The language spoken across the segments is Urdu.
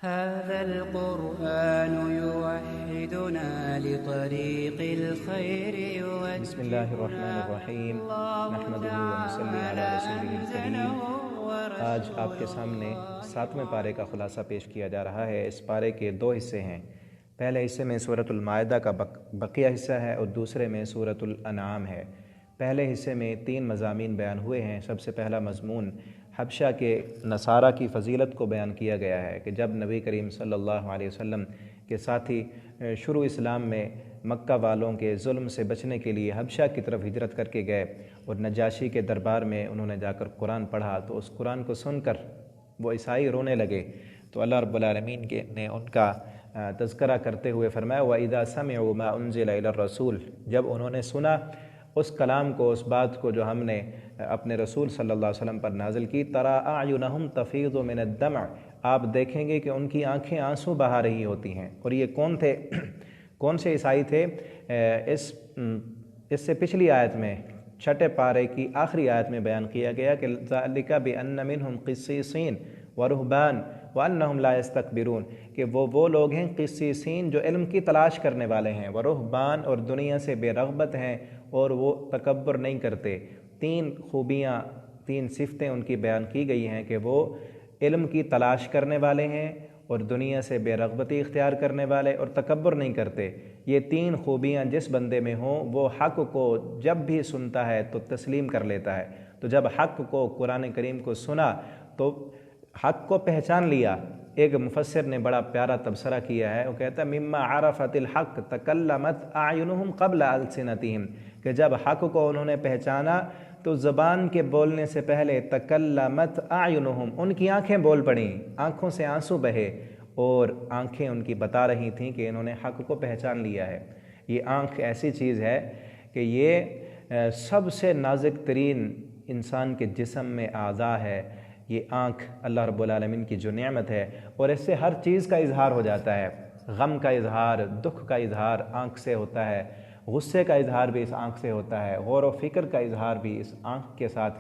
هذا القرآن يوحدنا لطريق الخير بسم اللہ الرحمن الرحیم نحمدہ ونصلی علی رسولہ الکریم۔ آج آپ کے سامنے 7ویں پارے کا خلاصہ پیش کیا جا رہا ہے۔ اس پارے کے 2 حصے ہیں۔ پہلے حصے میں سورۃ المائدہ کا بقیہ حصہ ہے اور دوسرے میں سورۃ الانعام ہے۔ پہلے حصے میں 3 مضامین بیان ہوئے ہیں۔ سب سے پہلا مضمون حبشہ کے نصارہ کی فضیلت کو بیان کیا گیا ہے کہ جب نبی کریم صلی اللہ علیہ وسلم کے ساتھی شروع اسلام میں مکہ والوں کے ظلم سے بچنے کے لیے حبشہ کی طرف ہجرت کر کے گئے اور نجاشی کے دربار میں انہوں نے جا کر قرآن پڑھا تو اس قرآن کو سن کر وہ عیسائی رونے لگے، تو اللہ رب العالمین نے ان کا تذکرہ کرتے ہوئے فرمایا وَإِذَا سَمِعُوا مَا أُنزِلَ إِلَى الرَّسُولِ، جب انہوں نے سنا اس کلام کو، اس بات کو جو ہم نے اپنے رسول صلی اللہ علیہ وسلم پر نازل کی، تَرَىٰ أَعْيُنَهُمْ تَفِيضُ مِنَ الدَّمْعِ، آپ دیکھیں گے کہ ان کی آنکھیں آنسو بہا رہی ہوتی ہیں۔ اور یہ کون تھے؟ کون سے عیسائی تھے؟ اس سے پچھلی آیت میں 6 پارے کی آخری آیت میں بیان کیا گیا کہ ذَلِكَ بِأَنَّ مِنْهُمْ قِسِّيسِينَ وَرُهْبَانَ وَأَنَّهُمْ لَا يَسْتَكْبِرُونَ، کہ وہ لوگ ہیں قسیسین جو علم کی تلاش کرنے والے ہیں، ورہبان اور دنیا سے بے رغبت ہیں اور وہ تکبر نہیں کرتے۔ 3 خوبیاں، 3 صفتیں ان کی بیان کی گئی ہیں کہ وہ علم کی تلاش کرنے والے ہیں اور دنیا سے بے رغبتی اختیار کرنے والے اور تکبر نہیں کرتے۔ یہ 3 خوبیاں جس بندے میں ہوں وہ حق کو جب بھی سنتا ہے تو تسلیم کر لیتا ہے۔ تو جب حق کو، قرآن کریم کو سنا تو حق کو پہچان لیا۔ ایک مفسر نے بڑا پیارا تبصرہ کیا ہے، وہ کہتا ہے مما عرفت الحق تکلمت اعینہم قبل السنتہم، کہ جب حق کو انہوں نے پہچانا تو زبان کے بولنے سے پہلے تکلمت اعینہم، ان کی آنکھیں بول پڑیں، آنکھوں سے آنسو بہے، اور آنکھیں ان کی بتا رہی تھیں کہ انہوں نے حق کو پہچان لیا ہے۔ یہ آنکھ ایسی چیز ہے کہ یہ سب سے نازک ترین انسان کے جسم میں اعضاء ہے۔ یہ آنکھ اللہ رب العالمین کی جو نعمت ہے، اور اس سے ہر چیز کا اظہار ہو جاتا ہے۔ غم کا اظہار، دکھ کا اظہار آنکھ سے ہوتا ہے، غصے کا اظہار بھی اس آنکھ سے ہوتا ہے، غور و فکر کا اظہار بھی اس آنکھ کے ساتھ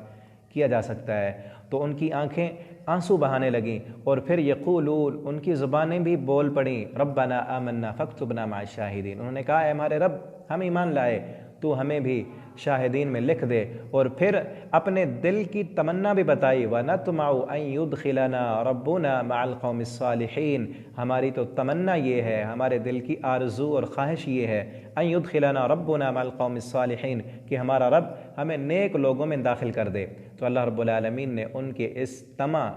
کیا جا سکتا ہے۔ تو ان کی آنکھیں آنسو بہانے لگیں، اور پھر یقولون، ان کی زبانیں بھی بول پڑیں ربنا آمنا فاکتبنا مع الشاہدین، انہوں نے کہا اے ہمارے رب، ہم ایمان لائے، تو ہمیں بھی شاہدین میں لکھ دے۔ اور پھر اپنے دل کی تمنا بھی بتائی وَنَطْمَعُ أَن يُدْخِلَنَا رَبُّنَا مَعَ الْقَوْمِ الصَّالِحِينَ، ہماری تو تمنا یہ ہے، ہمارے دل کی آرزو اور خواہش یہ ہے أَن يُدْخِلَنَا رَبُّنَا مَعَ الْقَوْمِ الصَّالِحِينَ، کہ ہمارا رب ہمیں نیک لوگوں میں داخل کر دے۔ تو اللہ رب العالمین نے ان کے اس طمع،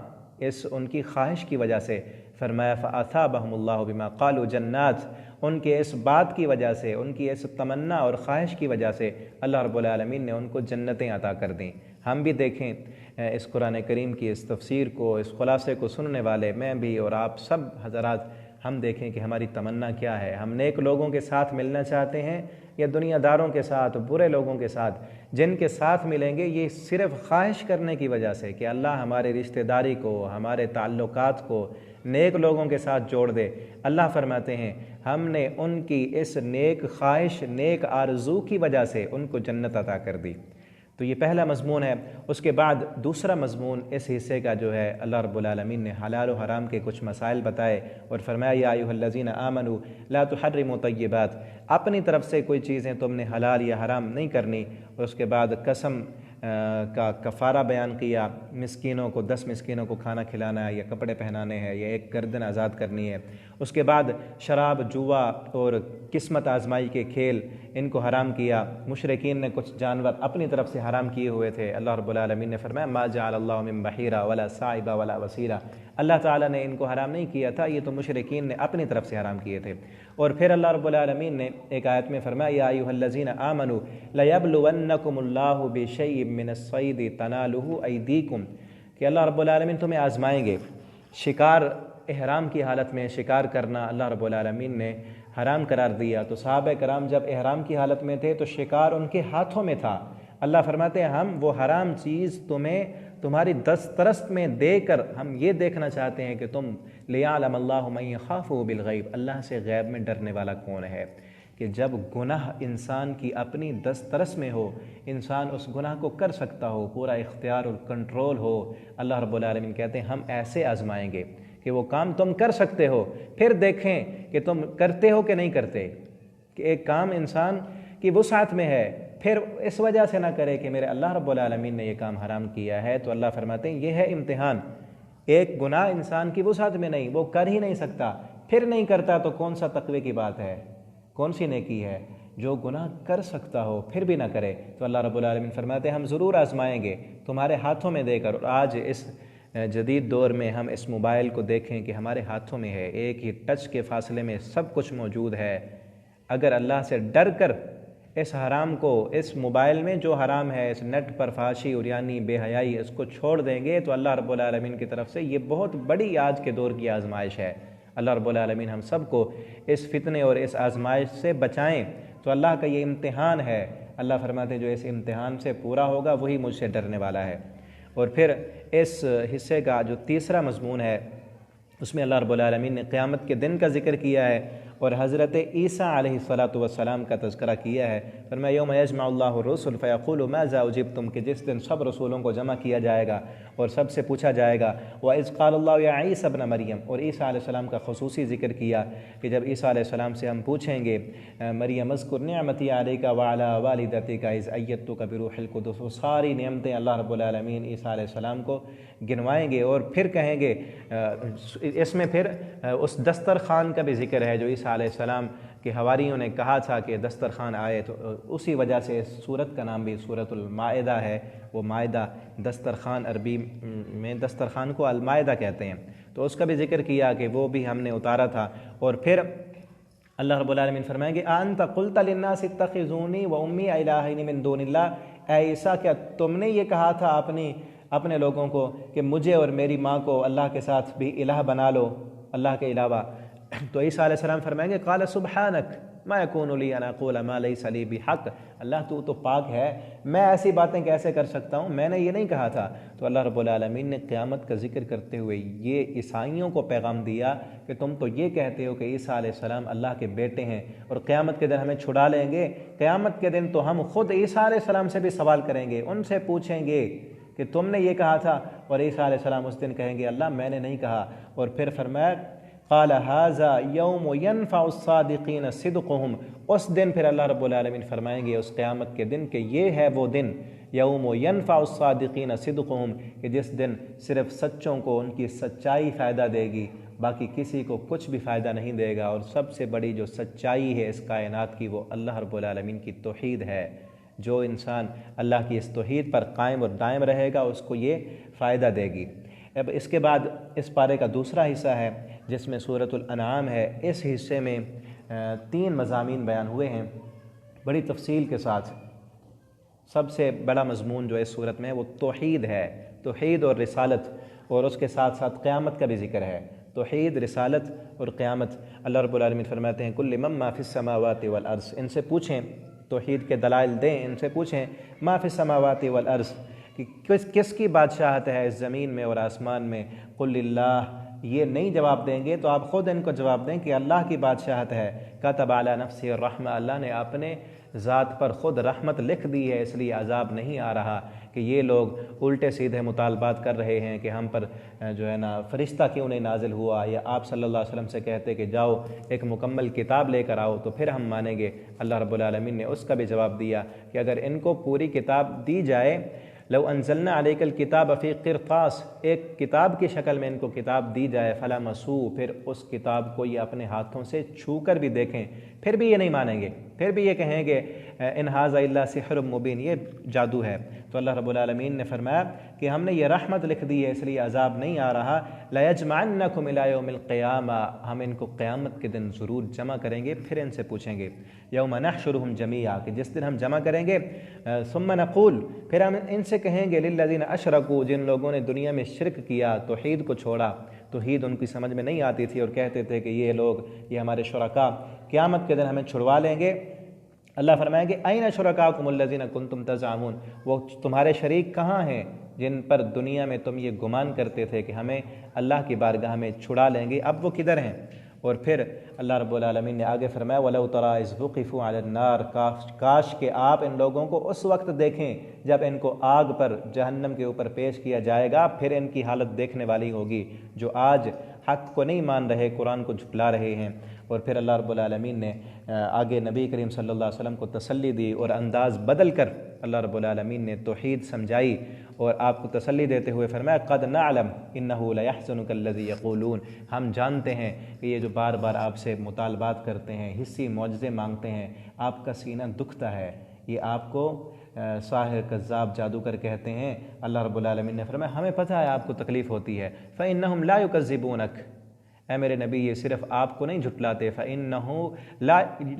ان کی خواہش کی وجہ سے فرمایا فَأَثَابَهُمُ اللَّهُ بِمَا قَالُوا جَنَّاتٍ، ان کے اس بات کی وجہ سے، ان کی اس تمنا اور خواہش کی وجہ سے اللہ رب العالمین نے ان کو جنتیں عطا کر دیں۔ ہم بھی دیکھیں اس قرآن کریم کی اس تفسیر کو، اس خلاصے کو سننے والے، میں بھی اور آپ سب حضرات، ہم دیکھیں کہ ہماری تمنا کیا ہے۔ ہم نیک لوگوں کے ساتھ ملنا چاہتے ہیں یا دنیا داروں کے ساتھ، برے لوگوں کے ساتھ؟ جن کے ساتھ ملیں گے یہ صرف خواہش کرنے کی وجہ سے کہ اللہ ہمارے رشتہ داری کو، ہمارے تعلقات کو نیک لوگوں کے ساتھ جوڑ دے۔ اللہ فرماتے ہیں ہم نے ان کی اس نیک خواہش، نیک آرزو کی وجہ سے ان کو جنت عطا کر دی۔ تو یہ پہلا مضمون ہے۔ اس کے بعد دوسرا مضمون اس حصے کا جو ہے، اللہ رب العالمین نے حلال و حرام کے کچھ مسائل بتائے اور فرمایا یا ایھا الذین آمنوا لا تحرموا طیبات، اپنی طرف سے کوئی چیزیں تم نے حلال یا حرام نہیں کرنی۔ اور اس کے بعد قسم کا کفارہ بیان کیا، مسکینوں کو 10 مسکینوں کو کھانا کھلانا ہے یا کپڑے پہنانے ہیں یا ایک گردن آزاد کرنی ہے۔ اس کے بعد شراب، جوا اور قسمت آزمائی کے کھیل، ان کو حرام کیا۔ مشرکین نے کچھ جانور اپنی طرف سے حرام کیے ہوئے تھے، اللہ رب العالمین نے فرمایا ما جعل اللہ من بحیرہ ولا صائبہ ولا وسیلہ، اللہ تعالیٰ نے ان کو حرام نہیں کیا تھا، یہ تو مشرکین نے اپنی طرف سے حرام کیے تھے۔ اور پھر اللہ رب العالمین نے ایک آیت میں فرمایا یا ایھا الذین آمنوا لیبلونکم اللہ بشیء من الصید تنالہ ایدیکم، کہ اللہ رب العالمین تمہیں آزمائیں گے۔ شکار، احرام کی حالت میں شکار کرنا اللہ رب العالمین نے حرام قرار دیا، تو صحابہ کرام جب احرام کی حالت میں تھے تو شکار ان کے ہاتھوں میں تھا۔ اللہ فرماتے ہیں ہم وہ حرام چیز تمہیں تمہاری دسترس میں دے کر ہم یہ دیکھنا چاہتے ہیں کہ تم لیعلم اللہ من یخافہ بالغیب، اللہ سے غیب میں ڈرنے والا کون ہے، کہ جب گناہ انسان کی اپنی دسترس میں ہو، انسان اس گناہ کو کر سکتا ہو، پورا اختیار اور کنٹرول ہو، اللہ رب العالمین کہتے ہیں ہم ایسے آزمائیں گے کہ وہ کام تم کر سکتے ہو، پھر دیکھیں کہ تم کرتے ہو کہ نہیں کرتے، کہ ایک کام انسان کی وسعت میں ہے، پھر اس وجہ سے نہ کرے کہ میرے اللہ رب العالمین نے یہ کام حرام کیا ہے۔ تو اللہ فرماتے ہیں یہ ہے امتحان، ایک گناہ انسان کی وسعت میں نہیں، وہ کر ہی نہیں سکتا، پھر نہیں کرتا تو کون سا تقوی کی بات ہے، کون سی نیکی ہے؟ جو گناہ کر سکتا ہو پھر بھی نہ کرے۔ تو اللہ رب العالمین فرماتے ہیں ہم ضرور آزمائیں گے تمہارے ہاتھوں میں دے کر۔ اور آج اس جدید دور میں ہم اس موبائل کو دیکھیں کہ ہمارے ہاتھوں میں ہے، ایک ہی ٹچ کے فاصلے میں سب کچھ موجود ہے۔ اگر اللہ سے ڈر کر اس حرام کو، اس موبائل میں جو حرام ہے، اس نیٹ پر فحاشی، عریانی، بے حیائی، اس کو چھوڑ دیں گے تو اللہ رب العالمین کی طرف سے یہ بہت بڑی آج کے دور کی آزمائش ہے۔ اللہ رب العالمین ہم سب کو اس فتنے اور اس آزمائش سے بچائیں۔ تو اللہ کا یہ امتحان ہے، اللہ فرماتے ہیں جو اس امتحان سے پورا ہوگا وہی مجھ سے ڈرنے والا ہے۔ اور پھر اس حصے کا جو تیسرا مضمون ہے اس میں اللہ رب العالمین نے قیامت کے دن کا ذکر کیا ہے اور حضرت عیسیٰ علیہ السلام کا تذکرہ کیا ہے۔ فرمایا یوم یجمع اللہ الرسل فیقول ماذا اجبتم، کہ جس دن سب رسولوں کو جمع کیا جائے گا اور سب سے پوچھا جائے گا۔ وَإِذْ قَالَ اللَّهُ يَا عِيسَى ابْنَ مریم، اور عیسیٰ علیہ السلام کا خصوصی ذکر کیا کہ جب عیسیٰ علیہ السلام سے ہم پوچھیں گے مریم اذکر نعمتی علیک وعلی والدتک اذ ایدتک بروح القدس، وہ ساری نعمتیں اللہ رب العالمین عیسیٰ علیہ السلام کو گنوائیں گے اور پھر کہیں گے، اس میں پھر اس دسترخوان کا بھی ذکر ہے جو عیسیٰ علیہ السلام کے حواریوں نے کہا تھا کہ دسترخوان آئے، تو اسی وجہ سے اس سورت کا نام بھی سورۃ المائدہ ہے۔ وہ مائدہ دسترخوان، عربی میں دسترخوان کو المائدہ کہتے ہیں، تو اس کا بھی ذکر کیا کہ وہ بھی ہم نے اتارا تھا۔ اور پھر اللہ رب العالمین فرمائیں گے انت قلت للناس اتخذونی وامی الہین من دون اللہ، اے عیسیٰ کیا تم نے یہ کہا تھا اپنے لوگوں کو کہ مجھے اور میری ماں کو اللہ کے ساتھ بھی الہ بنا لو اللہ کے علاوہ؟ تو عیسیٰ علیہ السلام فرمائیں گے قال سبحانک ما یکون لی ان اقول ما لیس لی بحق، اللہ تو پاک ہے، میں ایسی باتیں کیسے کر سکتا ہوں، میں نے یہ نہیں کہا تھا۔ تو اللہ رب العالمین نے قیامت کا ذکر کرتے ہوئے یہ عیسائیوں کو پیغام دیا کہ تم تو یہ کہتے ہو کہ عیسیٰ علیہ السلام اللہ کے بیٹے ہیں اور قیامت کے دن ہمیں چھڑا لیں گے۔ قیامت کے دن تو ہم خود عیسیٰ علیہ السلام سے بھی سوال کریں گے، ان سے پوچھیں گے کہ تم نے یہ کہا تھا، اور عیسیٰ علیہ السلام اس دن کہیں گے اللہ میں نے نہیں کہا۔ اور پھر فرمایا قال هذا يوم ينفع الصادقین صدقهم، اس دن پھر اللہ رب العالمین فرمائیں گے اس قیامت کے دن کہ یہ ہے وہ دن یوم ينفع الصادقین صدقهم، کہ جس دن صرف سچوں کو ان کی سچائی فائدہ دے گی، باقی کسی کو کچھ بھی فائدہ نہیں دے گا۔ اور سب سے بڑی جو سچائی ہے اس کائنات کی وہ اللہ رب العالمین کی توحید ہے۔ جو انسان اللہ کی اس توحید پر قائم اور دائم رہے گا اس کو یہ فائدہ دے گی۔ اب اس کے بعد اس پارے کا دوسرا حصہ ہے جس میں سورۃ الانعام ہے۔ اس حصے میں 3 مضامین بیان ہوئے ہیں بڑی تفصیل کے ساتھ۔ سب سے بڑا مضمون جو اس سورت میں ہے وہ توحید ہے، توحید اور رسالت، اور اس کے ساتھ ساتھ قیامت کا بھی ذکر ہے۔ توحید، رسالت اور قیامت۔ اللہ رب العالمین فرماتے ہیں کل من ما فی السماوات والارض، ان سے پوچھیں، توحید کے دلائل دیں، ان سے پوچھیں ما فی السماوات والارض کہ کس کی بادشاہت ہے اس زمین میں اور آسمان میں۔ قل اللہ، یہ نہیں جواب دیں گے تو آپ خود ان کو جواب دیں کہ اللہ کی بادشاہت ہے۔ کتب علی نفسہ الرحمہ، اللہ نے اپنے ذات پر خود رحمت لکھ دی ہے، اس لیے عذاب نہیں آ رہا کہ یہ لوگ الٹے سیدھے مطالبات کر رہے ہیں کہ ہم پر جو ہے نا فرشتہ کیوں نہیں نازل ہوا، یا آپ صلی اللہ علیہ وسلم سے کہتے کہ جاؤ ایک مکمل کتاب لے کر آؤ تو پھر ہم مانیں گے۔ اللہ رب العالمین نے اس کا بھی جواب دیا کہ اگر ان کو پوری کتاب دی جائے، لو انزلنا علیک الکتاب فی قرطاس، ایک کتاب کی شکل میں ان کو کتاب دی جائے، فلامسوا، پھر اس کتاب کو یہ اپنے ہاتھوں سے چھو کر بھی دیکھیں، پھر بھی یہ نہیں مانیں گے، پھر بھی یہ کہیں گے ان ھذا الا سحر مبین، یہ جادو ہے۔ تو اللہ رب العالمین نے فرمایا کہ ہم نے یہ رحمت لکھ دی ہے اس لیے عذاب نہیں آ رہا۔ لیجمعنکم الی یوم القیامہ، ہم ان کو قیامت کے دن ضرور جمع کریں گے، پھر ان سے پوچھیں گے یوم نحشرہم جمیعا، کہ جس دن ہم جمع کریں گے، ثم نقول، پھر ہم ان سے کہیں گے للذین اشرکوا، جن لوگوں نے دنیا میں شرک کیا، توحید کو چھوڑا، توحید ان کی سمجھ میں نہیں آتی تھی اور کہتے تھے کہ یہ لوگ، یہ ہمارے شرکاء قیامت کے دن ہمیں چھڑوا لیں گے۔ اللہ فرمائیں گے این شرکاکم الذین کنتم تزعمون، وہ تمہارے شریک کہاں ہیں جن پر دنیا میں تم یہ گمان کرتے تھے کہ ہمیں اللہ کی بارگاہ میں چھڑا لیں گے، اب وہ کدھر ہیں؟ اور پھر اللہ رب العالمین نے آگے فرمایا وَلَوْ تَرَىٰ إِذْ وُقِفُوا عَلَى النَّارِ، کاش کہ آپ ان لوگوں کو اس وقت دیکھیں جب ان کو آگ پر، جہنم کے اوپر پیش کیا جائے گا، پھر ان کی حالت دیکھنے والی ہوگی۔ جو آج حق کو نہیں مان رہے، قرآن کو جھٹلا رہے ہیں۔ اور پھر اللہ رب العالمین نے آگے نبی کریم صلی اللہ علیہ وسلم کو تسلی دی اور انداز بدل کر اللہ رب العالمین نے توحید سمجھائی اور آپ کو تسلی دیتے ہوئے فرمایا قد نعلم انه ليحزنك الذي يقولون، ہم جانتے ہیں کہ یہ جو بار بار آپ سے مطالبات کرتے ہیں، حصی معجزے مانگتے ہیں، آپ کا سینہ دکھتا ہے، یہ آپ کو ساحر کذاب جادوگر کہتے ہیں۔ اللہ رب العالمین نے فرمایا ہمیں پتہ ہے آپ کو تکلیف ہوتی ہے، فإنهم لا يكذبونك، اے میرے نبی یہ صرف آپ کو نہیں جھٹلاتے، فإنه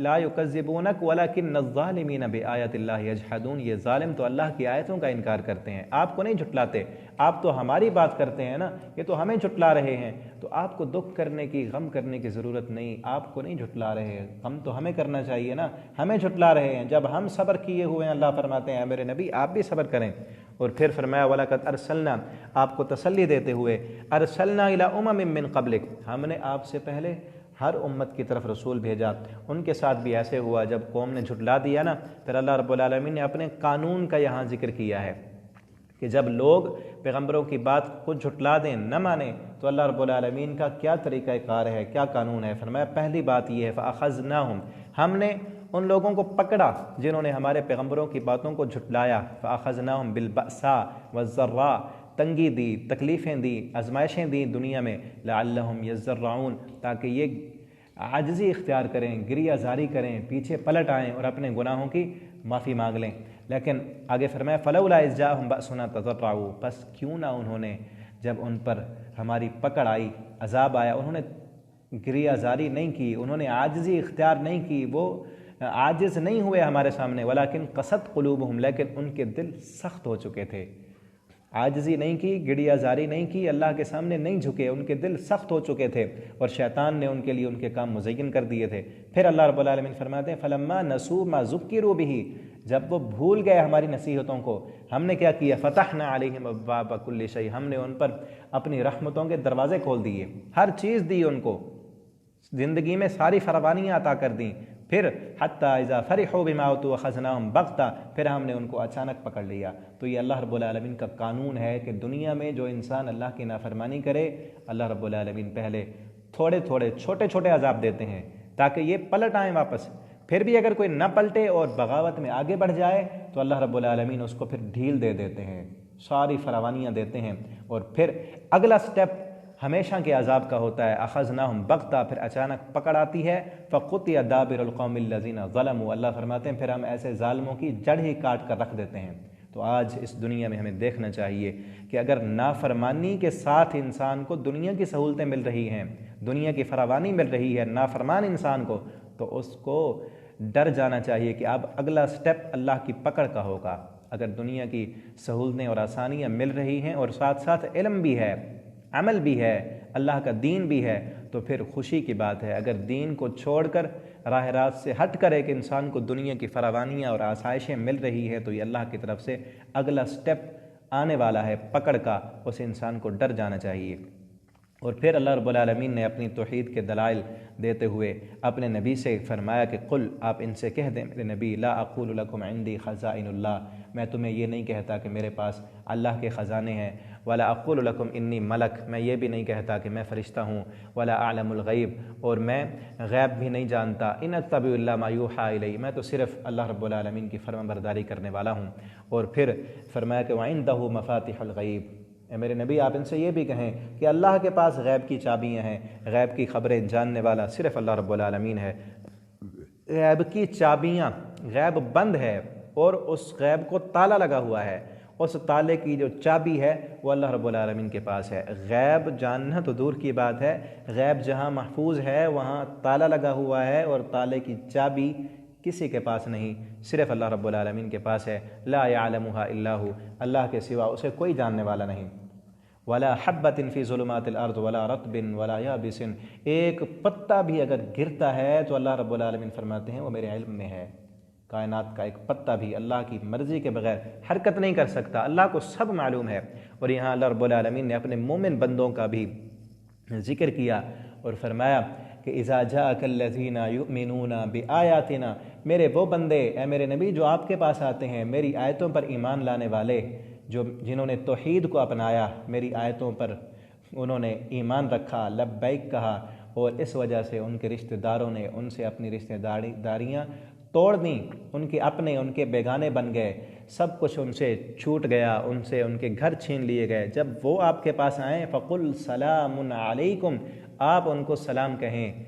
لا يكذبونك ولكن الظالمين بآيات الله يجحدون، یہ ظالم تو اللہ کی آیتوں کا انکار کرتے ہیں، آپ کو نہیں جھٹلاتے، آپ تو ہماری بات کرتے ہیں نا، یہ تو ہمیں جھٹلا رہے ہیں، تو آپ کو دکھ کرنے کی، غم کرنے کی ضرورت نہیں، آپ کو نہیں جھٹلا رہے ہیں، غم تو ہمیں کرنا چاہیے نا، ہمیں جھٹلا رہے ہیں، جب ہم صبر کیے ہوئے ہیں اللہ فرماتے ہیں اے میرے نبی آپ بھی صبر کریں۔ اور پھر فرمایا وَلَقَدْ أَرْسَلْنَا، آپ کو تسلی دیتے ہوئے أَرْسَلْنَا إِلَىٰ أُمَمٍ مِّن قَبْلِكَ، ہم نے آپ سے پہلے ہر امت کی طرف رسول بھیجا، ان کے ساتھ بھی ایسے ہوا، جب قوم نے جھٹلا دیا نا، پھر اللہ رب العالمین نے اپنے قانون کا یہاں ذکر کیا ہے کہ جب لوگ پیغمبروں کی بات کو جھٹلا دیں، نہ مانیں، تو اللہ رب العالمین کا کیا طریقہ کار ہے، کیا قانون ہے۔ فرمایا پہلی بات یہ ہے فَأَخَذْنَاهُمْ، ہم نے ان لوگوں کو پکڑا جنہوں نے ہمارے پیغمبروں کی باتوں کو جھٹلایا، فَأَخَذْنَاهُمْ بِالْبَأْسَاءِ وَالضَّرَّاءِ، تنگی دی، تکلیفیں دی، آزمائشیں دی دنیا میں، لَعَلَّهُمْ يَضَّرَّعُونَ، تاکہ یہ عاجزی اختیار کریں، گریہ زاری کریں، پیچھے پلٹ آئیں اور اپنے گناہوں کی معافی مانگ لیں۔ لیکن آگے فرمایا فَلَوْلَا إِذْ جَاءَهُمْ بَأْسُنَا تَضَرَّعُوا، پس کیوں نہ انہوں نے جب ان پر ہماری پکڑ آئی، عذاب آیا، انہوں نے گریہ زاری نہیں کی، انہوں نے عاجزی اختیار نہیں کی، وہ عاجز نہیں ہوئے ہمارے سامنے، ولیکن قست قلوبہم، لیکن ان کے دل سخت ہو چکے تھے، عاجزی نہیں کی، گڑیا زاری نہیں کی، اللہ کے سامنے نہیں جھکے، ان کے دل سخت ہو چکے تھے، اور شیطان نے ان کے لیے ان کے کام مزین کر دیے تھے۔ پھر اللہ رب العالمین فرماتے ہیں فَلَمَّا نَسُوا مَا ذُكِّرُوا بِهِ، جب وہ بھول گئے ہماری نصیحتوں کو، ہم نے کیا کیا، فَتَحْنَا عَلَيْهِمْ أَبْوَابَ كُلِّ شَيْءٍ، ہم نے ان پر اپنی رحمتوں کے دروازے کھول دیے، ہر چیز دی ان کو، زندگی میں ساری فراوانیاں عطا کر دیں۔ پھر حتیٰ اذا فرحوا بما اوتوا اخذناهم بغتہ، پھر ہم نے ان کو اچانک پکڑ لیا۔ تو یہ اللہ رب العالمین کا قانون ہے کہ دنیا میں جو انسان اللہ کی نافرمانی کرے، اللہ رب العالمین پہلے تھوڑے تھوڑے چھوٹے چھوٹے عذاب دیتے ہیں تاکہ یہ پلٹ آئیں واپس، پھر بھی اگر کوئی نہ پلٹے اور بغاوت میں آگے بڑھ جائے تو اللہ رب العالمین اس کو پھر ڈھیل دے دیتے ہیں، ساری فراوانیاں دیتے ہیں، اور پھر اگلا سٹیپ ہمیشہ کے عذاب کا ہوتا ہے، اخذناہم بغتہ، پھر اچانک پکڑ آتی ہے، فقطع دابر القوم الذین ظلموا، اللہ فرماتے ہیں پھر ہم ایسے ظالموں کی جڑ ہی کاٹ کر رکھ دیتے ہیں۔ تو آج اس دنیا میں ہمیں دیکھنا چاہیے کہ اگر نافرمانی کے ساتھ انسان کو دنیا کی سہولتیں مل رہی ہیں، دنیا کی فراوانی مل رہی ہے نافرمان انسان کو، تو اس کو ڈر جانا چاہیے کہ اب اگلا سٹیپ اللہ کی پکڑ کا ہوگا۔ اگر دنیا کی سہولتیں اور آسانیاں مل رہی ہیں اور ساتھ ساتھ علم بھی ہے، عمل بھی ہے، اللہ کا دین بھی ہے، تو پھر خوشی کی بات ہے۔ اگر دین کو چھوڑ کر راہ راست سے ہٹ کر ایک انسان کو دنیا کی فراوانیاں اور آسائشیں مل رہی ہے تو یہ اللہ کی طرف سے اگلا سٹیپ آنے والا ہے پکڑ کا، اس انسان کو ڈر جانا چاہیے۔ اور پھر اللہ رب العالمین نے اپنی توحید کے دلائل دیتے ہوئے اپنے نبی سے فرمایا کہ قل، آپ ان سے کہہ دیں میرے نبی، لا اقول لکم عندی خزائن اللہ، میں تمہیں یہ نہیں کہتا کہ میرے پاس اللہ کے خزانے ہیں، ولا اقول لکم انی ملک، میں یہ بھی نہیں کہتا کہ میں فرشتہ ہوں، ولا اعلم الغیب، اور میں غیب بھی نہیں جانتا، ان اتبع الا ما یوحی الی، میں تو صرف اللہ رب العالمین کی فرمان برداری کرنے والا ہوں۔ اور پھر فرمایا کہ وعندہ مفاتح الغیب، اے میرے نبی آپ ان سے یہ بھی کہیں کہ اللہ کے پاس غیب کی چابیاں ہیں، غیب کی خبریں جاننے والا صرف اللہ رب العالمین ہے، غیب کی چابیاں، غیب بند ہے اور اس غیب کو تالا لگا ہوا ہے، اس تالے کی جو چابی ہے وہ اللہ رب العالمین کے پاس ہے۔ غیب جاننا تو دور کی بات ہے، غیب جہاں محفوظ ہے وہاں تالا لگا ہوا ہے اور تالے کی چابی کسی کے پاس نہیں، صرف اللہ رب العالمین کے پاس ہے۔ لا يعلمها الا هو، اللہ کے سوا اسے کوئی جاننے والا نہیں۔ ولا حبۃ فی ظلمات الارض ولا رطب ولا یابس، ایک پتا بھی اگر گرتا ہے تو اللہ رب العالمین فرماتے ہیں وہ میرے علم میں ہے۔ کائنات کا ایک پتا بھی اللہ کی مرضی کے بغیر حرکت نہیں کر سکتا، اللہ کو سب معلوم ہے۔ اور یہاں اللہ رب العالمین نے اپنے مومن بندوں کا بھی ذکر کیا اور فرمایا کہ اذا جاءک الذین یؤمنون بآیاتنا، میرے وہ بندے اے میرے نبی جو آپ کے پاس آتے ہیں، میری آیتوں پر ایمان لانے والے، جو جنہوں نے توحید کو اپنایا، میری آیتوں پر انہوں نے ایمان رکھا، لبیک کہا، اور اس وجہ سے ان کے رشتہ داروں نے ان سے اپنی رشتہ داریاں توڑ دیں، ان کے اپنے ان کے بیگانے بن گئے، سب کچھ ان سے چھوٹ گیا، ان سے ان کے گھر چھین لیے گئے۔ جب وہ آپ کے پاس آئیں فَقُلْ سَلَامٌ عَلَيْكُمْ، آپ ان کو سلام کہیں،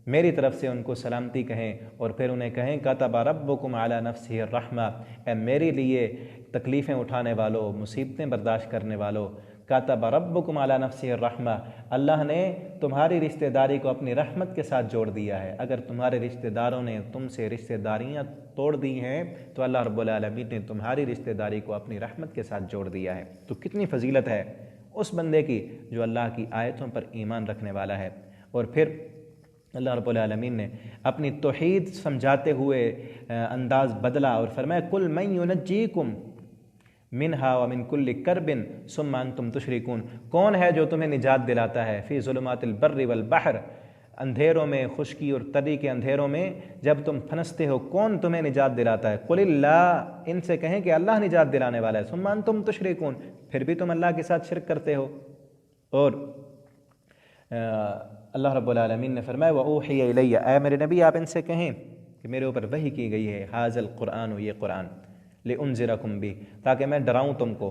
میری طرف سے ان کو سلامتی کہیں، اور پھر انہیں کہیں كَتَبَ رَبُّكُمْ عَلَى نَفْسِهِ الرَّحْمَةِ، اے میرے لیے تکلیفیں اٹھانے والوں، مصیبتیں برداشت کرنے والوں، كَتَبَ رَبُّكُمْ عَلَى نَفْسِهِ الرَّحْمَةِ، اللہ نے تمہاری رشتہ داری کو اپنی رحمت کے ساتھ جوڑ دیا ہے۔ اگر تمہارے رشتہ داروں نے تم سے رشتہ داریاں توڑ دی ہیں تو اللہ رب العالمین نے تمہاری رشتہ داری کو اپنی رحمت کے ساتھ جوڑ دیا ہے۔ تو کتنی فضیلت ہے اس بندے کی جو اللہ کی آیتوں پر ایمان رکھنے والا ہے۔ اور پھر اللہ رب العالمین نے اپنی توحید سمجھاتے ہوئے انداز بدلا اور فرمایا قُلْ مَن يُنَجِّيكُمْ مِنْهَا وَمِن كُلِّ كَرْبٍ ثُمَّ أَنْتُمْ تُشْرِكُونَ، کون ہے جو تمہیں نجات دلاتا ہے فی ظلمات البر والبحر، اندھیروں میں، خشکی اور تری کے اندھیروں میں جب تم پھنستے ہو، کون تمہیں نجات دلاتا ہے؟ قُلِ اللَّهُ، ان سے کہیں کہ اللہ نجات دلانے والا ہے، ثُمَّ أَنْتُمْ تُشْرِكُونَ، پھر بھی تم اللہ کے ساتھ شرک کرتے ہو۔ اور اللہ رب العالمین نے فرمایا وَأُوحِيَ إِلَيَّ، اے میرے نبی آپ ان سے کہیں کہ میرے اوپر وحی کی گئی ہے، هَذَا الْقُرْآنُ، یہ قرآن، لِأُنذِرَكُمْ بِهِ، تاکہ میں ڈراؤں تم کو،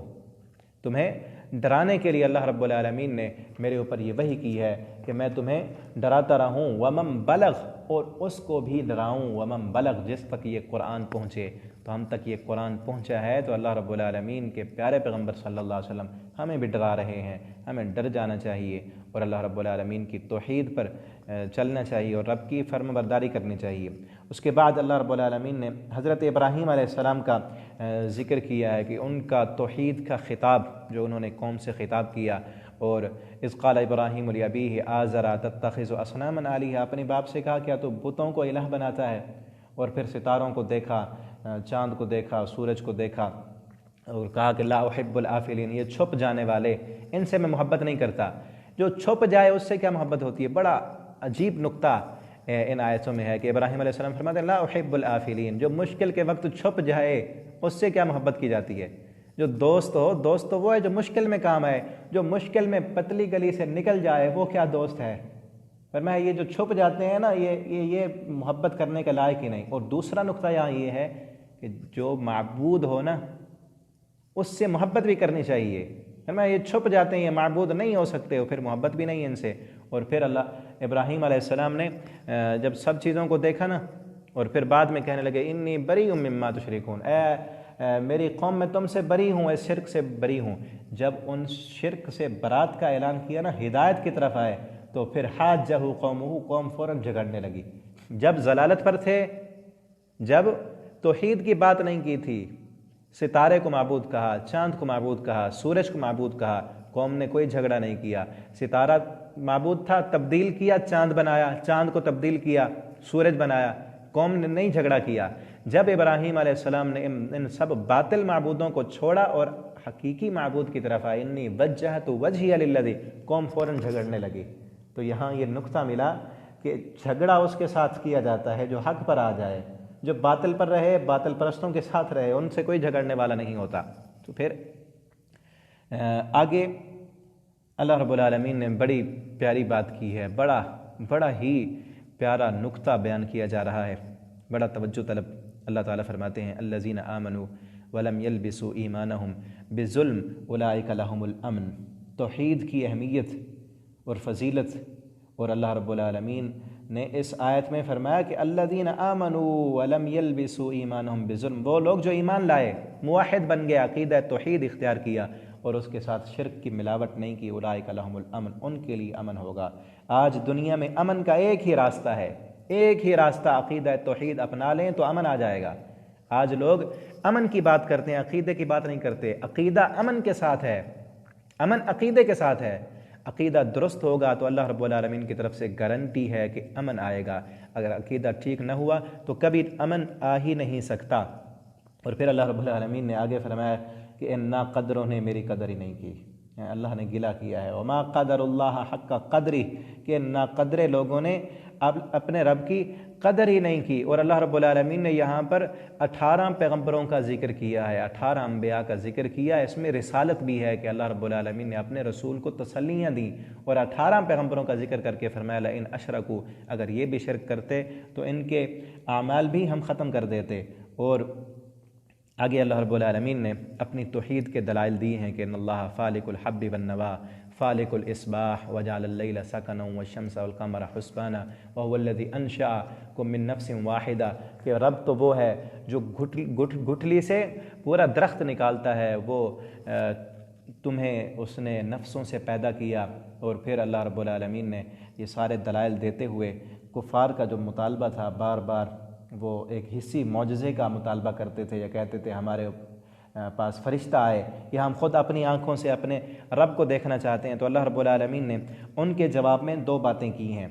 تمہیں ڈرانے کے لیے اللہ رب العالمین نے میرے اوپر یہ وحی کی ہے کہ میں تمہیں ڈراتا رہوں، وَمَن بَلَغ، اور اس کو بھی ڈراؤں، وَمَن بَلَغ، جس تک یہ قرآن پہنچے۔ تو ہم تک یہ قرآن پہنچا ہے تو اللہ رب العالمین کے پیارے پیغمبر صلی اللہ علیہ وسلم ہمیں بھی ڈرا رہے ہیں، ہمیں ڈر جانا چاہیے اور اللہ رب العالمین کی توحید پر چلنا چاہیے اور رب کی فرم برداری کرنی چاہیے۔ اس کے بعد اللہ رب العالمین نے حضرت ابراہیم علیہ السلام کا ذکر کیا ہے کہ ان کا توحید کا خطاب جو انہوں نے قوم سے خطاب کیا، اور اذ قال ابراہیم لابیہ آزر تتخذ اصناما آلہۃ، اپنے باپ سے کہا کیا تو بتوں کو الہ بناتا ہے؟ اور پھر ستاروں کو دیکھا، چاند کو دیکھا، سورج کو دیکھا، اور کہا کہ لا احب الآفلین، یہ چھپ جانے والے، ان سے میں محبت نہیں کرتا۔ جو چھپ جائے اس سے کیا محبت ہوتی ہے؟ بڑا عجیب نقطہ ان آیتوں میں ہے کہ ابراہیم علیہ السلام فرماتے ہیں لا احب الآفلین، جو مشکل کے وقت چھپ جائے اس سے کیا محبت کی جاتی ہے؟ جو دوست ہو، دوست تو وہ ہے جو مشکل میں کام آئے، جو مشکل میں پتلی گلی سے نکل جائے وہ کیا دوست ہے؟ فرمایا یہ جو چھپ جاتے ہیں نا یہ محبت کرنے کے لائق ہی نہیں۔ اور دوسرا نقطہ یہاں یہ ہے کہ جو معبود ہو نا اس سے محبت بھی کرنی چاہیے۔ فرمایا یہ چھپ جاتے ہیں، یہ معبود نہیں ہو سکتے، اور پھر محبت بھی نہیں ان سے۔ اور پھر اللہ ابراہیم علیہ السلام نے جب سب چیزوں کو دیکھا نا، اور پھر بعد میں کہنے لگے انی بری مما تشرکون، اے میری قوم میں تم سے بری ہوں، اس شرک سے بری ہوں۔ جب ان شرک سے برات کا اعلان کیا نا، ہدایت کی طرف آئے، تو پھر حاجہ قومہ، قوم فوراً جھگڑنے لگی۔ جب ضلالت پر تھے، جب توحید کی بات نہیں کی تھی، ستارے کو معبود کہا، چاند کو معبود کہا، سورج کو معبود کہا، قوم نے کوئی جھگڑا نہیں کیا۔ ستارہ معبود تھا، تبدیل کیا، چاند بنایا، چاند کو تبدیل کیا، سورج بنایا، قوم نے نہیں جھگڑا کیا۔ جب ابراہیم علیہ السلام نے ان سب باطل معبودوں کو چھوڑا اور حقیقی معبود کی طرف آئے، انی وجہت وجہی للذی، قوم فوراً جھگڑنے لگی۔ تو یہاں یہ نقطہ ملا کہ جھگڑا اس کے ساتھ کیا جاتا ہے جو حق پر آ جائے، جو باطل پر رہے، باطل پرستوں کے ساتھ رہے، ان سے کوئی جھگڑنے والا نہیں ہوتا۔ تو پھر آگے اللہ رب العالمین نے بڑی پیاری بات کی ہے، بڑا ہی پیارا نقطہ بیان کیا جا رہا ہے، بڑا توجہ طلب۔ اللہ تعالیٰ فرماتے ہیں الذین آمنوا ولم یلبسوا ایمانہم بظلم اولئک لہم الامن۔ توحید کی اہمیت اور فضیلت، اور اللہ رب العالمین نے اس آیت میں فرمایا کہ الذین آمنوا ولم یلبسوا ایمانہم بظلم، وہ لوگ جو ایمان لائے، موحد بن گئے، عقیدہ توحید اختیار کیا اور اس کے ساتھ شرک کی ملاوٹ نہیں کی، اولئک لہم الامن، ان کے لیے امن ہوگا۔ آج دنیا میں امن کا ایک ہی راستہ ہے، ایک ہی راستہ، عقیدہ توحید اپنا لیں تو امن آ جائے گا۔ آج لوگ امن کی بات کرتے ہیں، عقیدے کی بات نہیں کرتے۔ عقیدہ امن کے ساتھ ہے، امن عقیدے کے ساتھ ہے۔ عقیدہ درست ہوگا تو اللہ رب العالمین کی طرف سے گارنٹی ہے کہ امن آئے گا۔ اگر عقیدہ ٹھیک نہ ہوا تو کبھی امن آ ہی نہیں سکتا۔ اور پھر اللہ رب العالمین نے آگے فرمایا کہ انا قدروں نے میری قدر ہی نہیں کی، اللہ نے گلہ کیا ہے، وما قدر اللہ حق قدری، کہ نا قدرے لوگوں نے اب اپنے رب کی قدر ہی نہیں کی۔ اور اللہ رب العالمین نے یہاں پر 18 پیغمبروں کا ذکر کیا ہے، 18 انبیاء کا ذکر کیا ہے۔ اس میں رسالت بھی ہے کہ اللہ رب العالمین نے اپنے رسول کو تسلیاں دی، اور 18 پیغمبروں کا ذکر کر کے فرمایا لئن اشرکوا، اگر یہ بھی شرک کرتے تو ان کے اعمال بھی ہم ختم کر دیتے۔ اور آگے اللہ رب العالمین نے اپنی توحید کے دلائل دی ہیں کہ ان اللہ فالق الحب والنوا فالق الاصباح وجعل اللیل سکنا والشمس والقمر حسبانا وهو الذی انشأکم من نفس واحدہ، کہ رب تو وہ ہے جو گٹھلی سے پورا درخت نکالتا ہے، وہ تمہیں اس نے نفسوں سے پیدا کیا۔ اور پھر اللہ رب العالمین نے یہ سارے دلائل دیتے ہوئے کفار کا جو مطالبہ تھا، بار بار وہ ایک حصی معجزے کا مطالبہ کرتے تھے، یا کہتے تھے ہمارے پاس فرشتہ آئے، یا ہم خود اپنی آنکھوں سے اپنے رب کو دیکھنا چاہتے ہیں، تو اللہ رب العالمین نے ان کے جواب میں 2 باتیں کی ہیں۔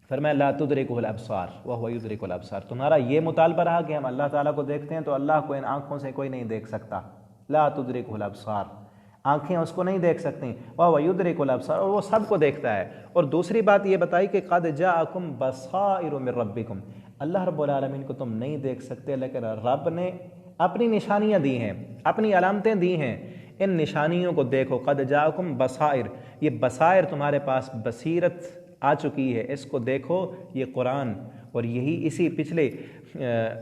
فرمایا لا تدرکہ الابصار وہو یدرک الابصار، تمہارا یہ مطالبہ رہا کہ ہم اللہ تعالیٰ کو دیکھتے ہیں، تو اللہ کو ان آنکھوں سے کوئی نہیں دیکھ سکتا، لا تدرکہ الابصار، آنکھیں اس کو نہیں دیکھ سکتی، وہو یدرک الابصار، اور وہ سب کو دیکھتا ہے۔ اور دوسری بات یہ بتائی کہ قد جاءکم بصائر من ربکم، اللہ رب العالمین کو تم نہیں دیکھ سکتے، لیکن رب نے اپنی نشانیاں دی ہیں، اپنی علامتیں دی ہیں، ان نشانیوں کو دیکھو۔ قد جاءکم بصائر، یہ بصائر تمہارے پاس بصیرت آ چکی ہے، اس کو دیکھو، یہ قرآن۔ اور یہی اسی پچھلے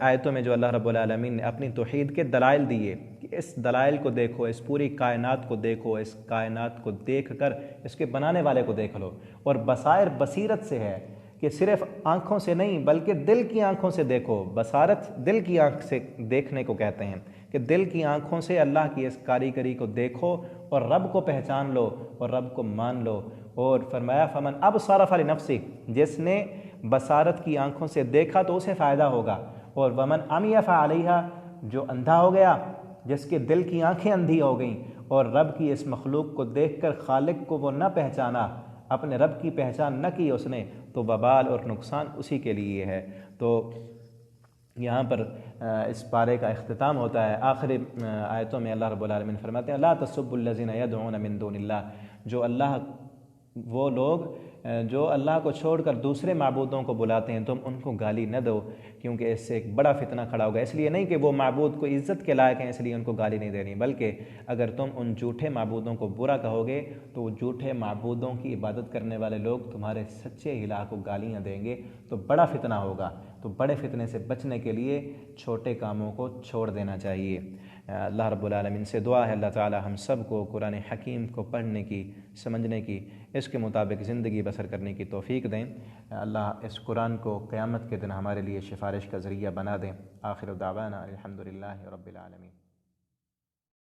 آیتوں میں جو اللہ رب العالمین نے اپنی توحید کے دلائل دیے کہ اس دلائل کو دیکھو، اس پوری کائنات کو دیکھو، اس کائنات کو دیکھ کر اس کے بنانے والے کو دیکھ لو۔ اور بصائر بصیرت سے ہے کہ صرف آنکھوں سے نہیں بلکہ دل کی آنکھوں سے دیکھو، بصارت دل کی آنکھ سے دیکھنے کو کہتے ہیں، کہ دل کی آنکھوں سے اللہ کی اس کاریگری کو دیکھو اور رب کو پہچان لو اور رب کو مان لو۔ اور فرمایا فمن ابصر فلنفسہ، جس نے بصارت کی آنکھوں سے دیکھا تو اسے فائدہ ہوگا، اور ومن عمی فعلیہا، جو اندھا ہو گیا، جس کے دل کی آنکھیں اندھی ہو گئیں اور رب کی اس مخلوق کو دیکھ کر خالق کو وہ نہ پہچانا، اپنے رب کی پہچان نہ کی اس نے، تو وبال اور نقصان اسی کے لیے ہے۔ تو یہاں پر اس پارے کا اختتام ہوتا ہے۔ آخری آیتوں میں اللہ رب العالمین فرماتے ہیں لا تسبوا الذین یدعون من دون اللہ، وہ لوگ جو اللہ کو چھوڑ کر دوسرے معبودوں کو بلاتے ہیں، تم ان کو گالی نہ دو، کیونکہ اس سے ایک بڑا فتنہ کھڑا ہوگا۔ اس لیے نہیں کہ وہ معبود کو عزت کے لائق ہیں اس لیے ان کو گالی نہیں دینی، بلکہ اگر تم ان جھوٹے معبودوں کو برا کہو گے تو وہ جھوٹے معبودوں کی عبادت کرنے والے لوگ تمہارے سچے الہ کو گالیاں دیں گے، تو بڑا فتنہ ہوگا۔ تو بڑے فتنے سے بچنے کے لیے چھوٹے کاموں کو چھوڑ دینا چاہیے۔ اللہ رب العالمین سے دعا ہے اللہ تعالی ہم سب کو قرآن حکیم کو پڑھنے کی، سمجھنے کی، اس کے مطابق زندگی بسر کرنے کی توفیق دیں۔ اللہ اس قرآن کو قیامت کے دن ہمارے لیے سفارش کا ذریعہ بنا دیں۔ آخر دعوانا الحمدللہ رب العالمین۔